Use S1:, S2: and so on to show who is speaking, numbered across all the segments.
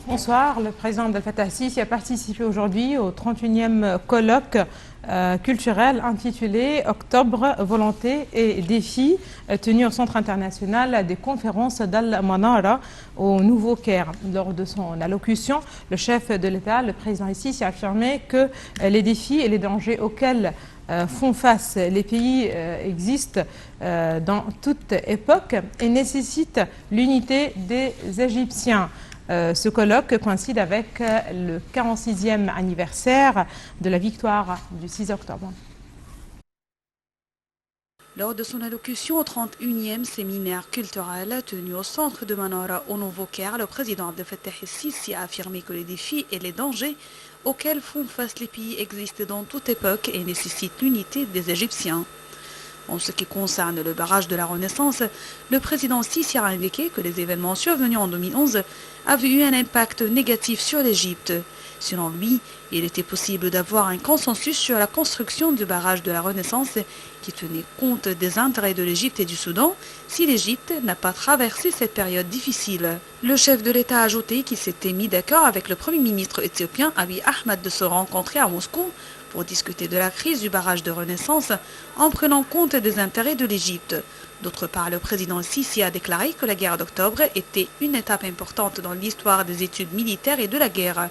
S1: Bonsoir, le président Abdel Fattah el-Sisi a participé aujourd'hui au 31e colloque culturel intitulé Octobre, volonté et défis, tenu au Centre international des conférences d'Al-Manara au Nouveau-Caire. Lors de son allocution, le chef de l'État, le président el-Sisi, a affirmé que les défis et les dangers auxquels font face les pays existent dans toute époque et nécessitent l'unité des Égyptiens. Ce colloque coïncide avec le 46e anniversaire de la victoire du 6 octobre.
S2: Lors de son allocution au 31e séminaire culturel tenu au centre de Manara au Nouveau-Caire, le président Abdel Fattah el-Sisi a affirmé que les défis et les dangers auxquels font face les pays existent dans toute époque et nécessitent l'unité des Égyptiens. En ce qui concerne le barrage de la Renaissance, le président Sisi a indiqué que les événements survenus en 2011 avaient eu un impact négatif sur l'Égypte. Selon lui, il était possible d'avoir un consensus sur la construction du barrage de la Renaissance qui tenait compte des intérêts de l'Égypte et du Soudan si l'Égypte n'a pas traversé cette période difficile. Le chef de l'État a ajouté qu'il s'était mis d'accord avec le Premier ministre éthiopien Abiy Ahmed de se rencontrer à Moscou pour discuter de la crise du barrage de Renaissance en prenant compte des intérêts de l'Égypte. D'autre part, le président Sisi a déclaré que la guerre d'octobre était une étape importante dans l'histoire des études militaires et de la guerre.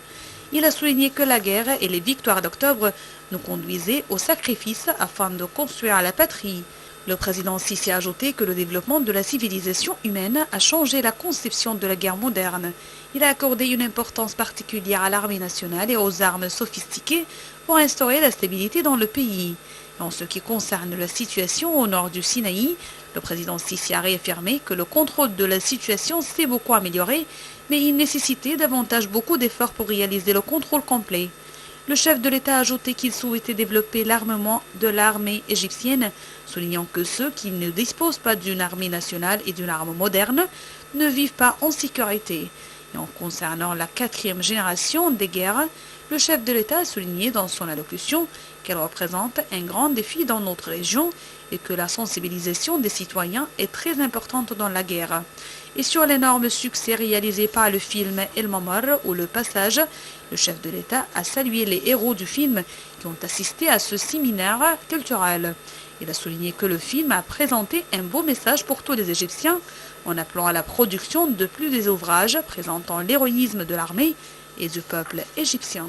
S2: Il a souligné que la guerre et les victoires d'octobre nous conduisaient au sacrifice afin de construire la patrie. Le président Sisi a ajouté que le développement de la civilisation humaine a changé la conception de la guerre moderne. Il a accordé une importance particulière à l'armée nationale et aux armes sophistiquées pour instaurer la stabilité dans le pays. En ce qui concerne la situation au nord du Sinaï, le président Sisi a réaffirmé que le contrôle de la situation s'est beaucoup amélioré, mais il nécessitait davantage beaucoup d'efforts pour réaliser le contrôle complet. Le chef de l'État a ajouté qu'il souhaitait développer l'armement de l'armée égyptienne, soulignant que ceux qui ne disposent pas d'une armée nationale et d'une arme moderne ne vivent pas en sécurité. Et en concernant la 4e génération des guerres, le chef de l'État a souligné dans son allocution qu'elle représente un grand défi dans notre région et que la sensibilisation des citoyens est très importante dans la guerre. Et sur l'énorme succès réalisé par le film El Mamar ou Le Passage, le chef de l'État a salué les héros du film qui ont assisté à ce séminaire culturel. Il a souligné que le film a présenté un beau message pour tous les Égyptiens en appelant à la production de plus des ouvrages présentant l'héroïsme de l'armée et du peuple égyptien.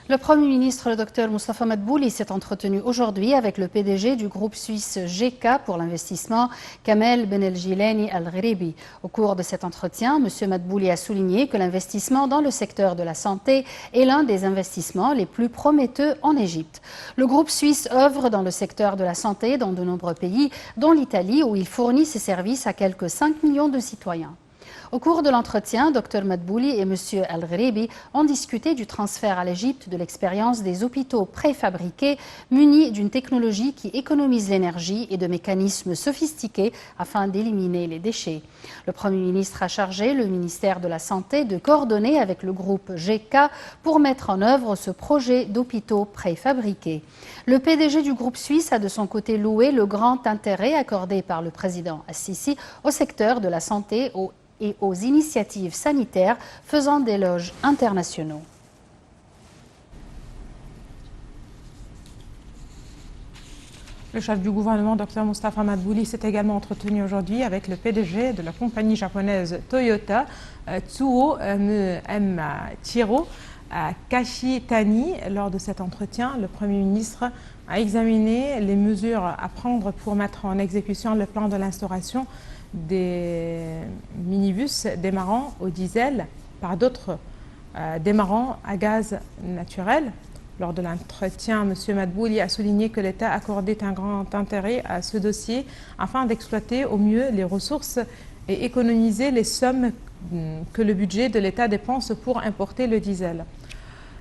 S3: Le Premier ministre, le Dr Moustapha Madbouli, s'est entretenu aujourd'hui avec le PDG du groupe suisse GK pour l'investissement, Kamel Beneljilani Al-Ghribi. Au cours de cet entretien, M. Madbouli a souligné que l'investissement dans le secteur de la santé est l'un des investissements les plus prometteux en Égypte. Le groupe suisse œuvre dans le secteur de la santé dans de nombreux pays, dont l'Italie, où il fournit ses services à quelques 5 millions de citoyens. Au cours de l'entretien, Dr Madbouli et M. Al-Ghribi ont discuté du transfert à l'Égypte de l'expérience des hôpitaux préfabriqués munis d'une technologie qui économise l'énergie et de mécanismes sophistiqués afin d'éliminer les déchets. Le Premier ministre a chargé le ministère de la Santé de coordonner avec le groupe GK pour mettre en œuvre ce projet d'hôpitaux préfabriqués. Le PDG du groupe suisse a de son côté loué le grand intérêt accordé par le président Al-Sisi au secteur de la santé et aux initiatives sanitaires faisant des éloges internationaux.
S1: Le chef du gouvernement, Dr Moustapha Madbouli, s'est également entretenu aujourd'hui avec le PDG de la compagnie japonaise Toyota, Tsuo Tiro Kashitani. Lors de cet entretien, le Premier ministre a examiné les mesures à prendre pour mettre en exécution le plan de l'instauration des minibus démarrant au diesel par d'autres démarrant à gaz naturel. Lors de l'entretien, M. Madbouli a souligné que l'État accordait un grand intérêt à ce dossier afin d'exploiter au mieux les ressources et économiser les sommes que le budget de l'État dépense pour importer le diesel.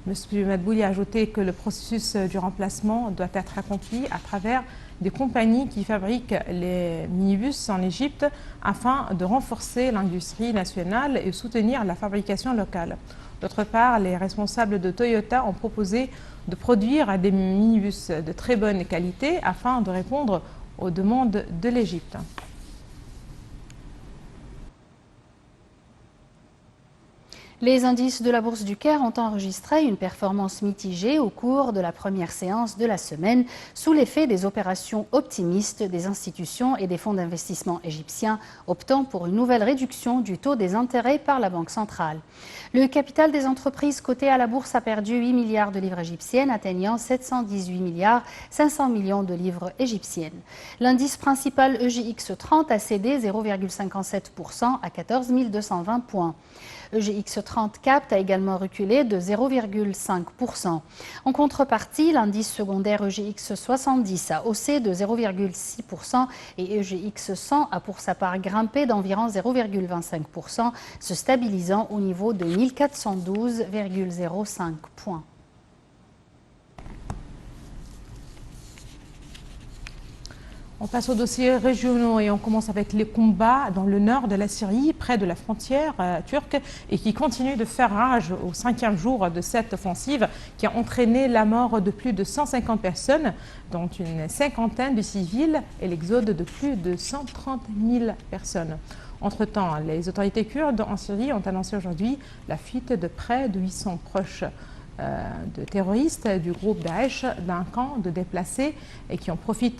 S1: M. Madbouli a ajouté que le processus du remplacement doit être accompli à travers des compagnies qui fabriquent les minibus en Égypte afin de renforcer l'industrie nationale et soutenir la fabrication locale. D'autre part, les responsables de Toyota ont proposé de produire des minibus de très bonne qualité afin de répondre aux demandes de l'Égypte.
S3: Les indices de la Bourse du Caire ont enregistré une performance mitigée au cours de la première séance de la semaine, sous l'effet des opérations optimistes des institutions et des fonds d'investissement égyptiens, optant pour une nouvelle réduction du taux des intérêts par la Banque centrale. Le capital des entreprises cotées à la Bourse a perdu 8 milliards de livres égyptiennes, atteignant 718 milliards 500 millions de livres égyptiennes. L'indice principal EGX 30 a cédé 0,57% à 14 220 points. EGX 30 Capt a également reculé de 0,5%. En contrepartie, l'indice secondaire EGX 70 a haussé de 0,6% et EGX 100 a pour sa part grimpé d'environ 0,25%, se stabilisant au niveau de 1412,05 points.
S1: On passe aux dossiers régionaux et on commence avec les combats dans le nord de la Syrie, près de la frontière turque, et qui continuent de faire rage au 5e jour de cette offensive qui a entraîné la mort de plus de 150 personnes, dont une cinquantaine de civils, et l'exode de plus de 130 000 personnes. Entre-temps, les autorités kurdes en Syrie ont annoncé aujourd'hui la fuite de près de 800 proches de terroristes du groupe Daesh d'un camp de déplacés et qui ont profité